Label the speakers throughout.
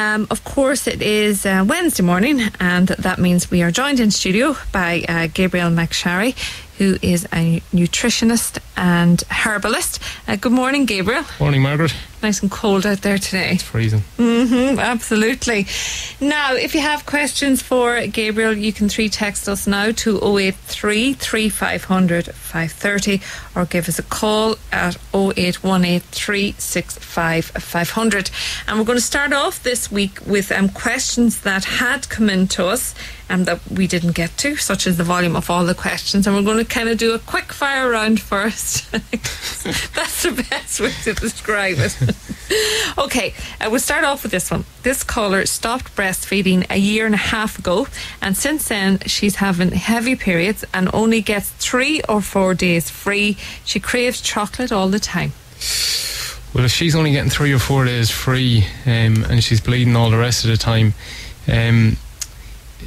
Speaker 1: Of course, it is Wednesday morning, and that means we are joined in studio by Gabriel McSharry, who is a nutritionist and herbalist. Good morning, Gabriel.
Speaker 2: Morning, Margaret.
Speaker 1: Nice and cold out there today.
Speaker 2: It's freezing.
Speaker 1: Absolutely. Now, if you have questions for Gabriel, you can text us now to 083 3500 530 or give us a call at 0818 365 500. And we're going to start off this week with questions that had come in to us and that we didn't get to, such as the volume of all the questions. And we're going to kind of do a quick fire round first. That's the best way to describe it. Okay, we'll start off with this one. This caller stopped breastfeeding a year and a half ago, and since then she's having heavy periods and only gets 3 or 4 days free. She craves chocolate all the time.
Speaker 2: Well, if she's only getting 3 or 4 days free and she's bleeding all the rest of the time,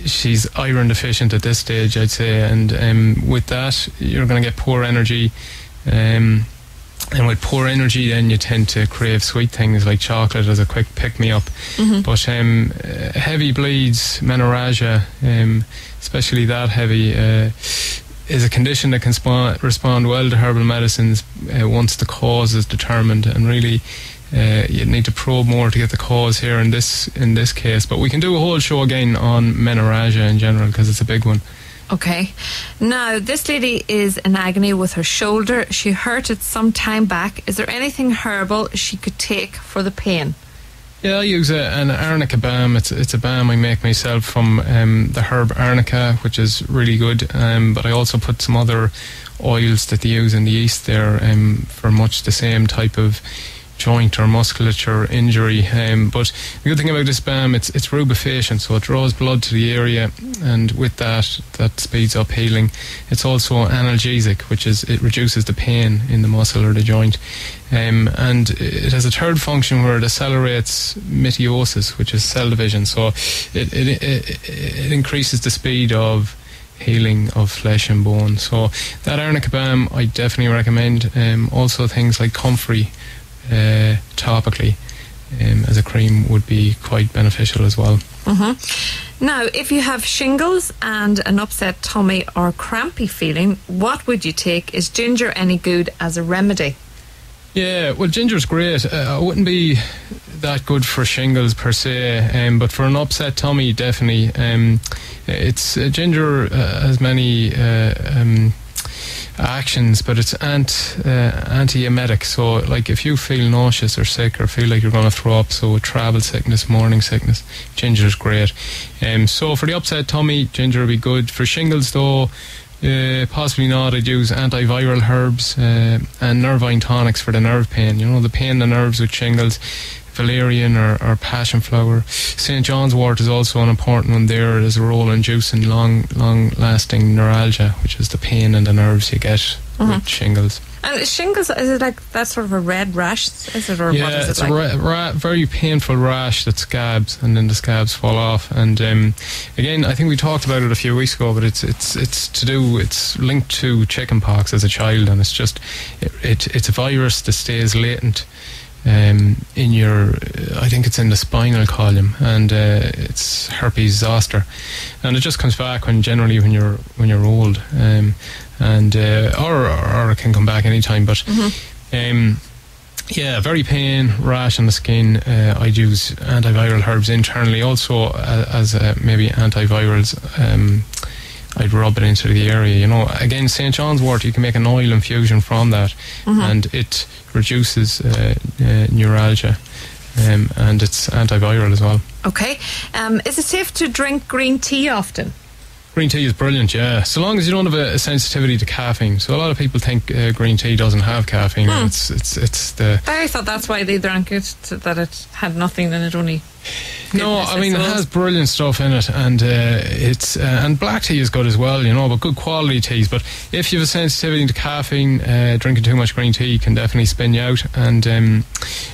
Speaker 2: she's iron deficient at this stage, I'd say, and with that you're going to get poor energy, and with poor energy then you tend to crave sweet things like chocolate as a quick pick-me-up. But heavy bleeds, menorrhagia, especially that heavy, is a condition that can respond well to herbal medicines once the cause is determined, and really you need to probe more to get the cause here in this case. But we can do a whole show again on menorrhagia in general because it's a big one.
Speaker 1: Okay. Now, this lady is in agony with her shoulder. She hurt it some time back. Is there anything herbal she could take for the pain?
Speaker 2: Yeah, I use an arnica balm. It's a balm I make myself from the herb arnica, which is really good. But I also put some other oils that they use in the East there for much the same type of joint or musculature injury. But the good thing about this balm, it's rubefacient, so it draws blood to the area, and with that speeds up healing. It's also analgesic, which is it reduces the pain in the muscle or the joint, and it has a third function where it accelerates meiosis, which is cell division, so it increases the speed of healing of flesh and bone. So that arnica balm I definitely recommend. Also things like comfrey topically as a cream would be quite beneficial as well.
Speaker 1: Now, if you have shingles and an upset tummy or crampy feeling, what would you take? Is ginger any good as a remedy?
Speaker 2: Yeah, well, ginger's great. It wouldn't be that good for shingles per se, but for an upset tummy, definitely. It's ginger has many actions, but it's anti-emetic. So like if you feel nauseous or sick or feel like you're going to throw up, so with travel sickness, morning sickness, ginger is great. So for the upset tummy, ginger would be good. For shingles though, possibly not. I'd use antiviral herbs and nervine tonics for the nerve pain. You know, the pain in the nerves with shingles, valerian or passion flower. St. John's wort is also an important one there. There's a role in inducing long-lasting neuralgia, which is the pain in the nerves you get with shingles. And
Speaker 1: shingles, is it like that sort of a red rash? Is it, or
Speaker 2: yeah,
Speaker 1: what is it
Speaker 2: it's
Speaker 1: like?
Speaker 2: a very painful rash that scabs, and then the scabs fall off. And again, I think we talked about it a few weeks ago, but it's linked to chickenpox as a child, and it's just it's a virus that stays latent in your, I think it's in the spinal column, and it's herpes zoster, and it just comes back when you're old, or it can come back anytime. But yeah, very pain, rash on the skin. I'd use antiviral herbs internally, also as maybe antivirals. I'd rub it into the area, you know. Again, St. John's wort, you can make an oil infusion from that, and it reduces neuralgia, and it's antiviral as well.
Speaker 1: Okay. Is it safe to drink green tea often?
Speaker 2: Green tea is brilliant, yeah, so long as you don't have a sensitivity to caffeine. So a lot of people think green tea doesn't have caffeine. It's the...
Speaker 1: I thought that's why they drank it, that it had nothing and it only...
Speaker 2: No, I mean, it has brilliant stuff in it, and it's and black tea is good as well, you know, but good quality teas. But if you have a sensitivity to caffeine, drinking too much green tea can definitely spin you out, and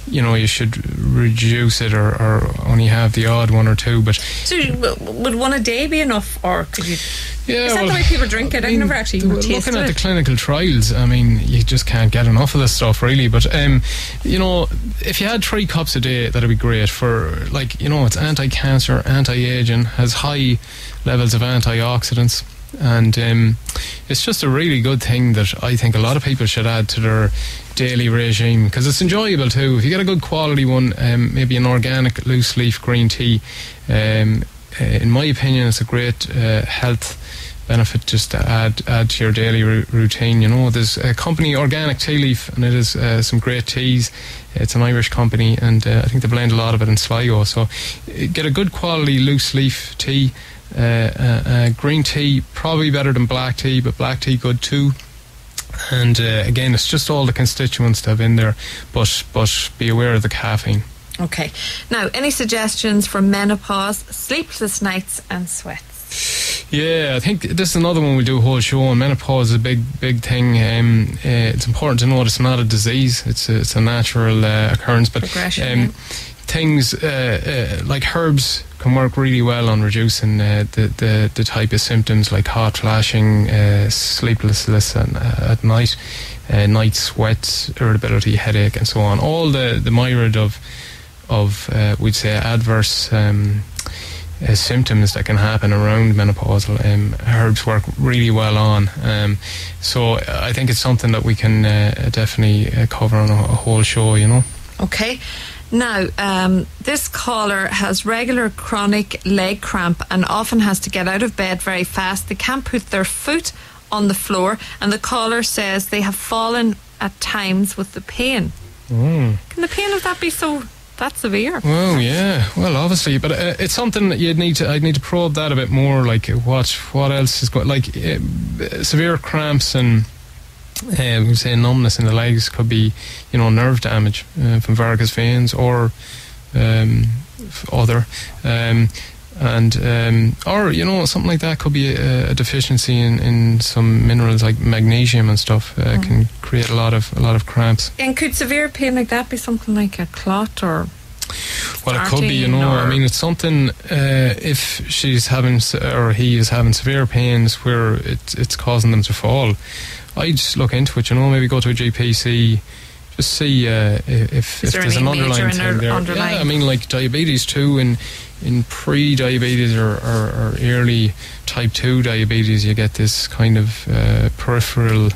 Speaker 2: you know, you should reduce it or only have the odd one or two. But
Speaker 1: so would one a day be enough, or could you?
Speaker 2: Yeah,
Speaker 1: Is that the way people drink it? I've never actually tasted
Speaker 2: looking at
Speaker 1: it.
Speaker 2: the clinical trials, I mean, you just can't get enough of this stuff, really. But if you had 3 cups a day, that'd be great. For it's anti-cancer, anti-aging, has high levels of antioxidants, and it's just a really good thing that I think a lot of people should add to their daily regime, because it's enjoyable too. If you get a good quality one, maybe an organic loose leaf green tea, in my opinion, it's a great health benefit just to add to your daily routine. There's a company, Organic Tea Leaf, and it is some great teas. It's an Irish company, and I think they blend a lot of it in Sligo. So get a good quality loose leaf tea. Green tea probably better than black tea, but black tea good too. And again, it's just all the constituents to have in there, but be aware of the caffeine.
Speaker 1: Okay. Now, any suggestions for menopause, sleepless nights and sweats?
Speaker 2: Yeah, I think this is another one we'll do a whole show on. Menopause is a big thing. It's important to know that it's not a disease. It's a natural occurrence. But
Speaker 1: progression,
Speaker 2: things like herbs can work really well on reducing the type of symptoms like hot flashing, sleeplessness at night, night sweats, irritability, headache, and so on. All the myriad of we'd say adverse symptoms that can happen around menopausal, herbs work really well on. So I think it's something that we can definitely cover on a whole show.
Speaker 1: Okay. Now, this caller has regular chronic leg cramp and often has to get out of bed very fast. They can't put their foot on the floor, and the caller says they have fallen at times with the pain. Can the pain of that be that severe?
Speaker 2: Well, yeah. Well, obviously, but it's something that I'd need to probe that a bit more. Like what else is going? Like severe cramps and we say numbness in the legs could be, nerve damage from varicose veins or other, or something like that could be a deficiency in some minerals like magnesium and stuff. Can create a lot of cramps.
Speaker 1: And could severe pain like that be something like a clot or?
Speaker 2: Well, it could be, I mean, it's something, if she's having, or he is having severe pains where it's causing them to fall, I'd just look into it, maybe go to a GP, see if there's an underlying thing there. Yeah, I mean, like diabetes too, in pre-diabetes or early type 2 diabetes, you get this kind of peripheral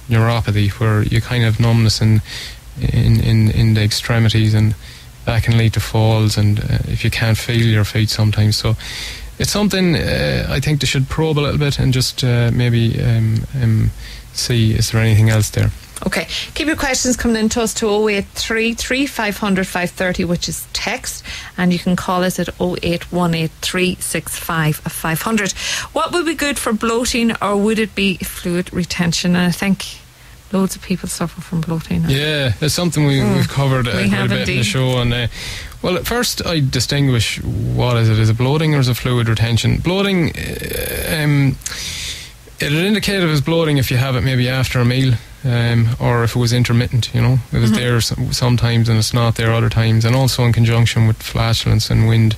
Speaker 2: neuropathy where you kind of numbness in the extremities, and that can lead to falls, and if you can't feel your feet sometimes. So it's something I think they should probe a little bit and just maybe see, is there anything else there?
Speaker 1: Okay, keep your questions coming in to us to 083 3500 530, which is text, and you can call us at 0818 365 500. What would be good for bloating, or would it be fluid retention? And I think loads of people suffer from bloating.
Speaker 2: Yeah, it's something we've covered quite a bit in the show. And well, at first I distinguish what is it? Is it bloating or is it fluid retention? Bloating, it'll indicate if it's bloating if you have it maybe after a meal, or if it was intermittent. It was there sometimes and it's not there other times, and also in conjunction with flatulence and wind.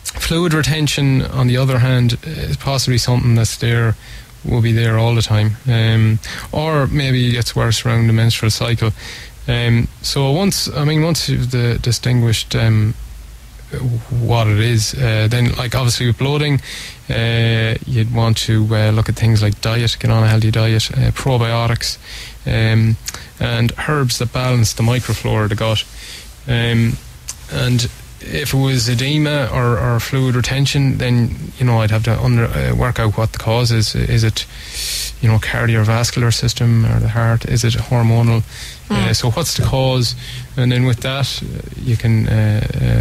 Speaker 2: Fluid retention, on the other hand, is possibly something that's there, will be there all the time, or maybe it gets worse around the menstrual cycle. So once you've distinguished what it is, then like obviously with bloating, you'd want to look at things like diet, get on a healthy diet, probiotics, and herbs that balance the microflora of the gut. And if it was edema or fluid retention, then I'd have to work out what the cause is. Is it cardiovascular system or the heart? Is it hormonal? So what's the cause? And then with that you can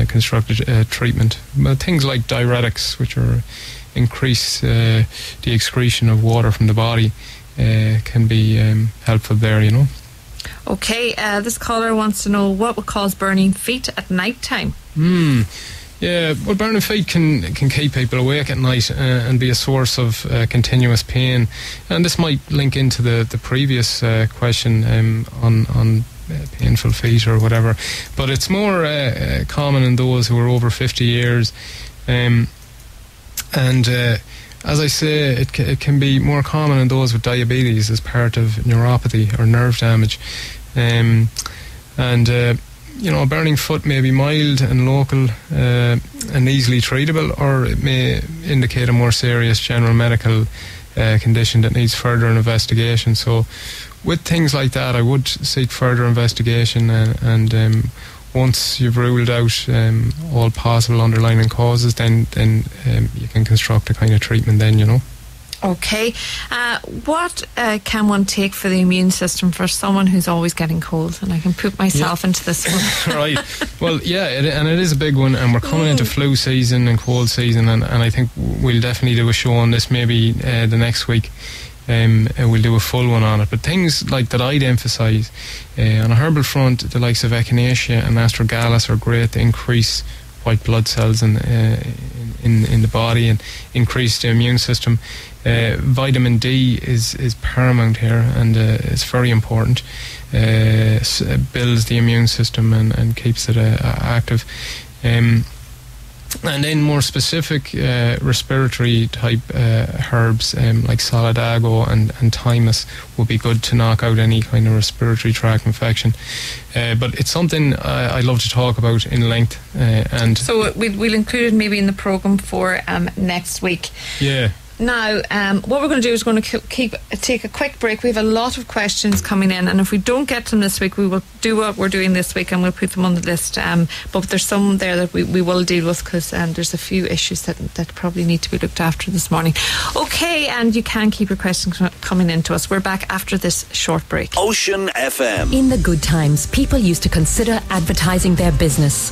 Speaker 2: construct a treatment. But things like diuretics, which are increase the excretion of water from the body, can be helpful there.
Speaker 1: Okay, this caller wants to know what would cause burning feet at night time.
Speaker 2: Yeah, well, burning feet can keep people awake at night and be a source of continuous pain. And this might link into the previous question on painful feet or whatever. But it's more common in those who are over 50 years. And as I say, it can be more common in those with diabetes as part of neuropathy or nerve damage. A burning foot may be mild and local and easily treatable, or it may indicate a more serious general medical condition that needs further investigation. So with things like that, I would seek further investigation, and once you've ruled out all possible underlying causes, then you can construct a kind of treatment then.
Speaker 1: Okay. What can one take for the immune system for someone who's always getting cold? And I can put myself into this one.
Speaker 2: Right. Well, yeah, it is a big one, and we're coming into flu season and cold season, and I think we'll definitely do a show on this maybe the next week. We'll do a full one on it. But things like that I'd emphasise, on a herbal front, the likes of echinacea and astragalus are great to increase white blood cells in the body and increase the immune system. Vitamin D is paramount here, and it's very important. Builds the immune system and keeps it active. And then more specific respiratory type herbs like solidago and thymus would be good to knock out any kind of respiratory tract infection. But it's something I love to talk about in length. And
Speaker 1: so we'll include it maybe in the programme for next week.
Speaker 2: Yeah.
Speaker 1: Now, what we're going to do is going to take a quick break. We have a lot of questions coming in, and if we don't get to them this week, we will do what we're doing this week and we'll put them on the list. But there's some there that we will deal with, because there's a few issues that probably need to be looked after this morning. Okay, and you can keep your questions coming in to us. We're back after this short break.
Speaker 3: Ocean FM.
Speaker 4: In the good times, people used to consider advertising their business.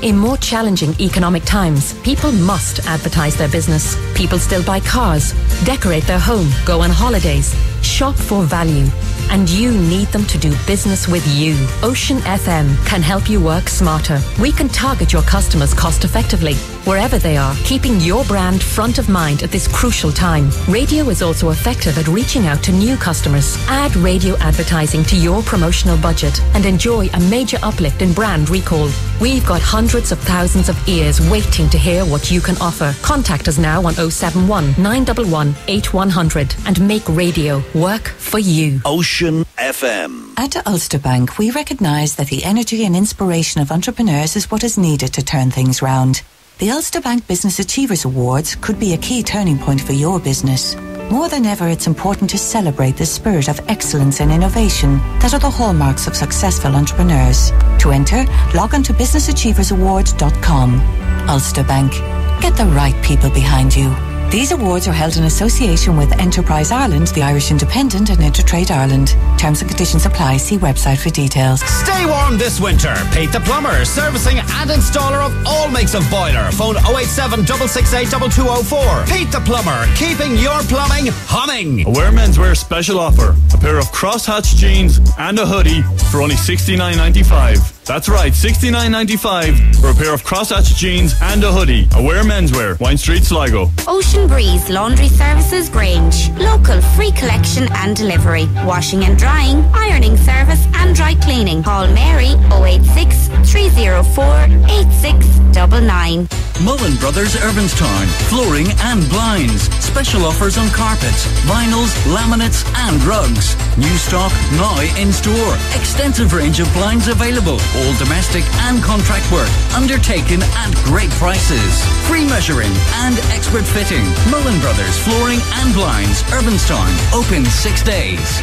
Speaker 4: In more challenging economic times, people must advertise their business. People still buy cars, decorate their home, go on holidays, shop for value. And you need them to do business with you. Ocean FM can help you work smarter. We can target your customers cost effectively, wherever they are, keeping your brand front of mind at this crucial time. Radio is also effective at reaching out to new customers. Add radio advertising to your promotional budget and enjoy a major uplift in brand recall. We've got hundreds of thousands of ears waiting to hear what you can offer. Contact us now on 071 911 8100 and make radio work for you.
Speaker 3: Ocean FM.
Speaker 5: At Ulster Bank, we recognise that the energy and inspiration of entrepreneurs is what is needed to turn things round. The Ulster Bank Business Achievers Awards could be a key turning point for your business. More than ever, it's important to celebrate the spirit of excellence and innovation that are the hallmarks of successful entrepreneurs. To enter, log on to businessachieversaward.com. Ulster Bank. Get the right people behind you. These awards are held in association with Enterprise Ireland, the Irish Independent and Intertrade Ireland. Terms and conditions apply. See website for details.
Speaker 6: Stay warm this winter. Pete the Plumber, servicing and installer of all makes of boiler. Phone 087 668 2204. Pete the Plumber, keeping your plumbing humming.
Speaker 7: Aware Menswear special offer. A pair of crosshatch jeans and a hoodie for only $69.95. That's right, $69.95 for a pair of crosshatch jeans and a hoodie. Aware Menswear, Wine Street, Sligo.
Speaker 8: Ocean Breeze Laundry Services Grange. Local free collection and delivery. Washing and drying, ironing service and dry cleaning. Call Mary 086 304 8699.
Speaker 9: Mullen Brothers Irvinstown. Flooring and blinds. Special offers on carpets, vinyls, laminates and rugs. New stock now in store. Extensive range of blinds available. All domestic and contract work undertaken at great prices. Free measuring and expert fitting. Mullen Brothers Flooring and Blinds, Irvinstown. Open 6 days.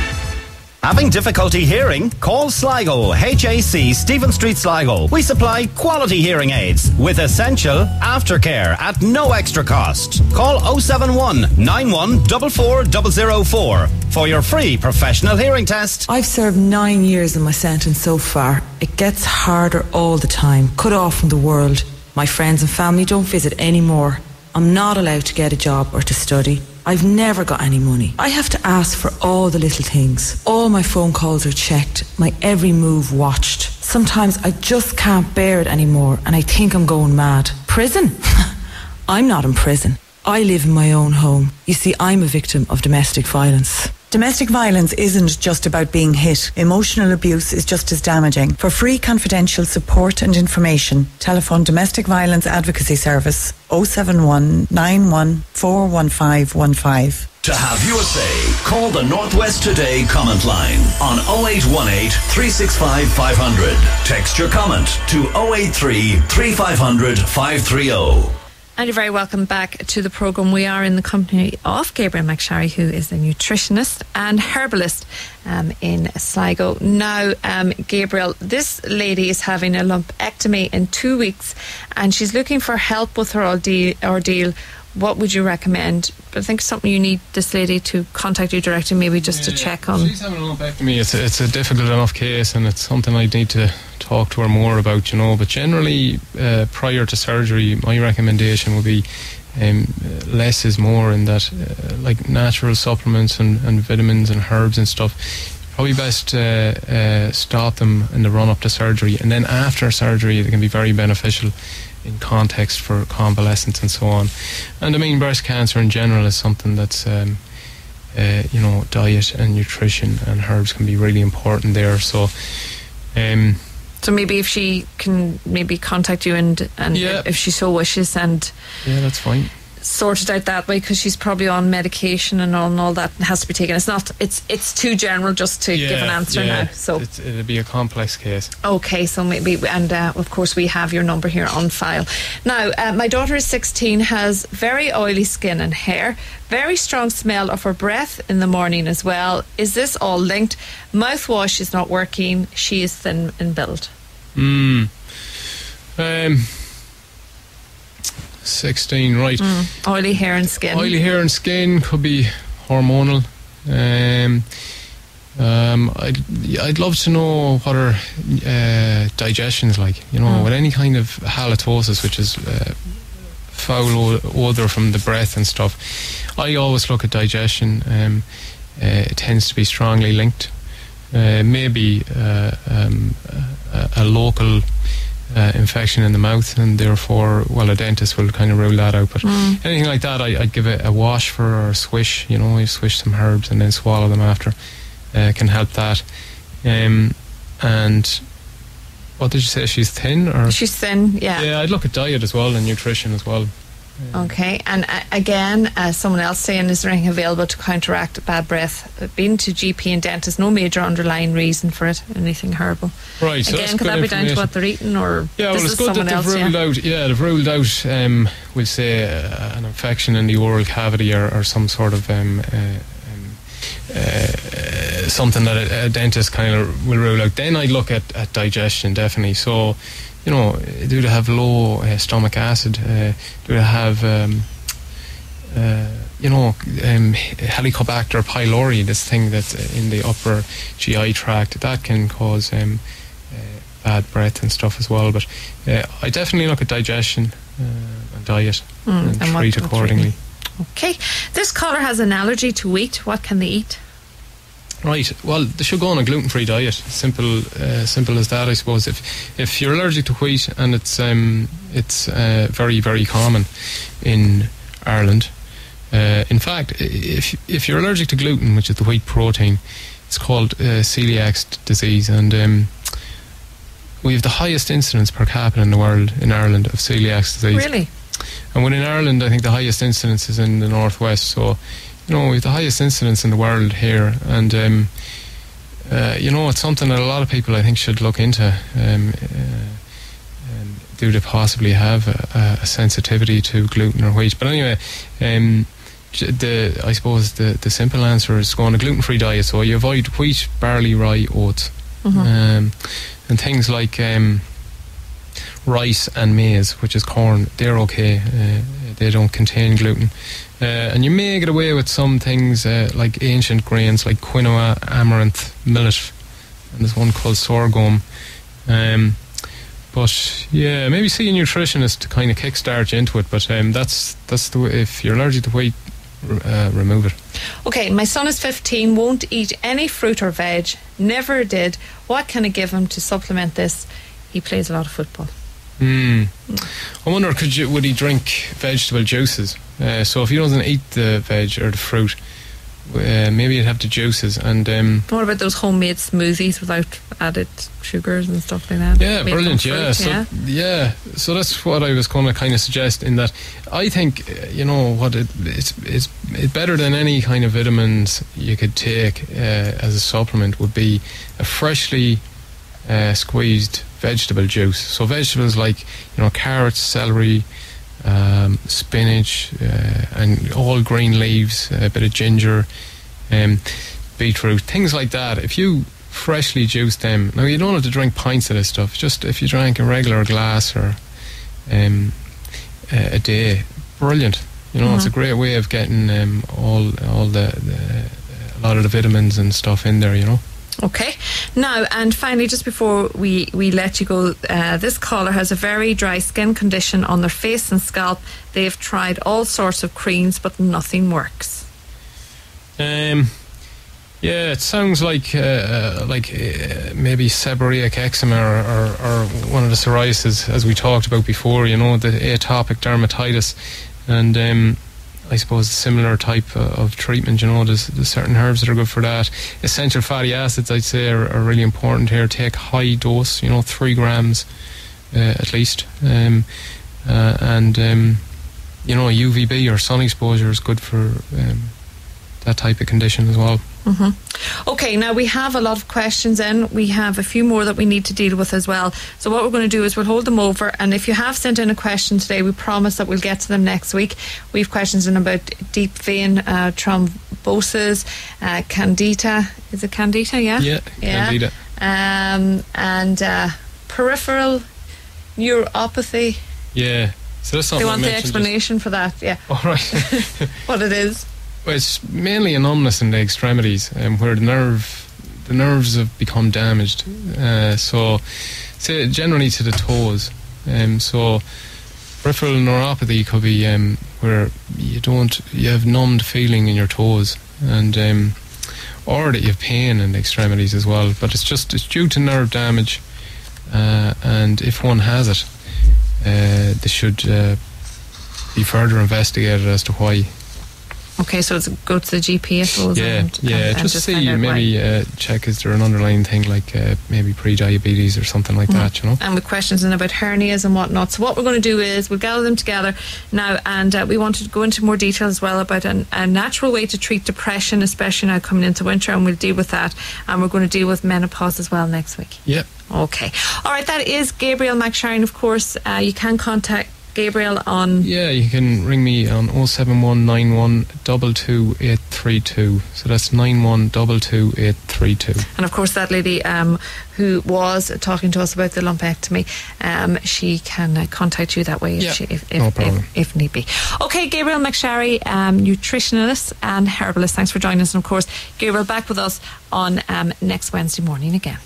Speaker 6: Having difficulty hearing? Call Sligo, HAC, Stephen Street, Sligo. We supply quality hearing aids with essential aftercare at no extra cost. Call 071 9144 004 for your free professional hearing test.
Speaker 10: I've served 9 years in my sentence so far. It gets harder all the time. Cut off from the world. My friends and family don't visit anymore. I'm not allowed to get a job or to study. I've never got any money. I have to ask for all the little things. All my phone calls are checked, my every move watched. Sometimes I just can't bear it anymore and I think I'm going mad. Prison? I'm not in prison. I live in my own home. You see, I'm a victim of domestic violence.
Speaker 5: Domestic violence isn't just about being hit. Emotional abuse is just as damaging. For free confidential support and information, telephone Domestic Violence Advocacy Service 071 91 41515.
Speaker 3: To have your say, call the Northwest Today comment line on 0818 365 500. Text your comment to 083 3500 530.
Speaker 1: And you're very welcome back to the programme. We are in the company of Gabriel McSharry, who is a nutritionist and herbalist in Sligo. Now, Gabriel, this lady is having a lumpectomy in 2 weeks and she's looking for help with her ordeal. What would you recommend? But I think it's something you need this lady to contact you directly, maybe just to check on.
Speaker 2: She's having a lumpectomy. It's a difficult enough case, and it's something I'd need to talk to her more about, But generally, prior to surgery, my recommendation would be less is more, in that like natural supplements and vitamins and herbs and stuff. Probably best start them in the run up to surgery, and then after surgery, they can be very beneficial in context for convalescence and so on. And I mean, breast cancer in general is something that's diet and nutrition and herbs can be really important there. So
Speaker 1: maybe if she can maybe contact you and if she so wishes, and
Speaker 2: that's fine,
Speaker 1: sort it out that way, because she's probably on medication and all that has to be taken. It's too general just to give an answer now. So
Speaker 2: it'll be a complex case.
Speaker 1: Okay, so maybe, and of course we have your number here on file. Now, my daughter is 16, has very oily skin and hair, very strong smell of her breath in the morning as well. Is this all linked? Mouthwash is not working. She is thin in build.
Speaker 2: 16, right.
Speaker 1: Oily hair and skin.
Speaker 2: Oily hair and skin could be hormonal. I'd love to know what her digestion's like, with any kind of halitosis, which is foul odour from the breath and stuff. I always look at digestion. It tends to be strongly linked. Maybe a local infection in the mouth, and therefore, a dentist will kind of rule that out. But anything like that, I'd give it a wash for, or a swish. You swish some herbs and then swallow them after. Can help that. And what did you say? She's thin, or
Speaker 1: she's thin? Yeah.
Speaker 2: Yeah, I'd look at diet as well and nutrition as well.
Speaker 1: Okay, and again, someone else saying, is there anything available to counteract bad breath? Been to GP and dentist, no major underlying reason for it, anything herbal.
Speaker 2: Right, so
Speaker 1: again, could that be down to what they're eating, or
Speaker 2: this is good that they've ruled out. Yeah, they've ruled out, we'll say, an infection in the oral cavity, or some sort of something that a dentist kind of will rule out. Then I'd look at digestion, definitely. So, do they have low stomach acid? Do they have, Helicobacter pylori, this thing that's in the upper GI tract, that can cause bad breath and stuff as well. But I definitely look at digestion and diet and treat accordingly.
Speaker 1: Okay. This caller has an allergy to wheat. What can they eat?
Speaker 2: Right. Well, they should go on a gluten-free diet. Simple as that, I suppose. If you're allergic to wheat, and it's very, very common in Ireland. In fact, if you're allergic to gluten, which is the wheat protein, it's called celiac disease, and we have the highest incidence per capita in the world in Ireland of celiac disease.
Speaker 1: Really?
Speaker 2: And within Ireland, I think the highest incidence is in the northwest. So, we have the highest incidence in the world here, and it's something that a lot of people, I think, should look into. Do they possibly have a sensitivity to gluten or wheat? But anyway, I suppose the simple answer is go on a gluten-free diet. So you avoid wheat, barley, rye, oats, and things like rice and maize, which is corn. They're okay. They don't contain gluten. And you may get away with some things like ancient grains like quinoa, amaranth, millet, and there's one called sorghum. But yeah, maybe see a nutritionist to kind of kickstart you into it. But that's the way. If you're allergic to wheat, remove it. Okay,
Speaker 1: my son is 15, won't eat any fruit or veg, never did. What can I give him to supplement this? He plays a lot of football.
Speaker 2: I wonder, would he drink vegetable juices? So if he doesn't eat the veg or the fruit, maybe you'd have the juices. And
Speaker 1: what about those homemade smoothies without added sugars and stuff like that?
Speaker 2: Yeah,
Speaker 1: Made
Speaker 2: brilliant.
Speaker 1: from
Speaker 2: Yeah,
Speaker 1: fruit,
Speaker 2: so that's what I was going to kind of suggest. In that, I think it's better than any kind of vitamins you could take as a supplement would be a freshly squeezed vegetable juice. So vegetables like carrots, celery, spinach, and all green leaves, a bit of ginger, beetroot, things like that. If you freshly juice them, now you don't have to drink pints of this stuff, just if you drank a regular glass or a day, brilliant. It's a great way of getting all the a lot of the vitamins and stuff in there.
Speaker 1: Okay. Now, and finally, just before we let you go, this caller has a very dry skin condition on their face and scalp. They've tried all sorts of creams, but nothing works.
Speaker 2: Yeah, it sounds like maybe seborrheic eczema or one of the psoriasis, as we talked about before, the atopic dermatitis. And I suppose a similar type of treatment, there's certain herbs that are good for that. Essential fatty acids, I'd say, are really important here. Take high dose, 3 grams at least. UVB or sun exposure is good for that type of condition as well.
Speaker 1: Okay, now we have a lot of questions in. We have a few more that we need to deal with as well. So what we're going to do is we'll hold them over, and if you have sent in a question today, we promise that we'll get to them next week. We have questions in about deep vein thrombosis, candida. Is it candida? Yeah,
Speaker 2: candida.
Speaker 1: And peripheral neuropathy.
Speaker 2: Yeah. So that's
Speaker 1: they want the explanation for that. Yeah.
Speaker 2: All right.
Speaker 1: What it is.
Speaker 2: Well, it's mainly a numbness in the extremities, where the nerves have become damaged. So, say generally to the toes. So, peripheral neuropathy could be where you have numbed feeling in your toes, and or that you have pain in the extremities as well. But it's due to nerve damage, and if one has it, they should be further investigated as to why.
Speaker 1: Okay, so it's go to the GP, I suppose.
Speaker 2: And just see, maybe check is there an underlying thing like maybe pre-diabetes or something like that,
Speaker 1: And with questions in about hernias and whatnot. So what we're going to do is we'll gather them together now, and we want to go into more detail as well about a natural way to treat depression, especially now coming into winter, and we'll deal with that. And we're going to deal with menopause as well next week.
Speaker 2: Yep.
Speaker 1: Okay. All right, that is Gabriel McSharon, of course. You can contact Gabriel on...
Speaker 2: Yeah, you can ring me on 07191 22832. So that's 9122832.
Speaker 1: And of course that lady who was talking to us about the lumpectomy, she can contact you that way if need be. Okay, Gabriel McSharry, nutritionist and herbalist, thanks for joining us. And of course, Gabriel back with us on next Wednesday morning again.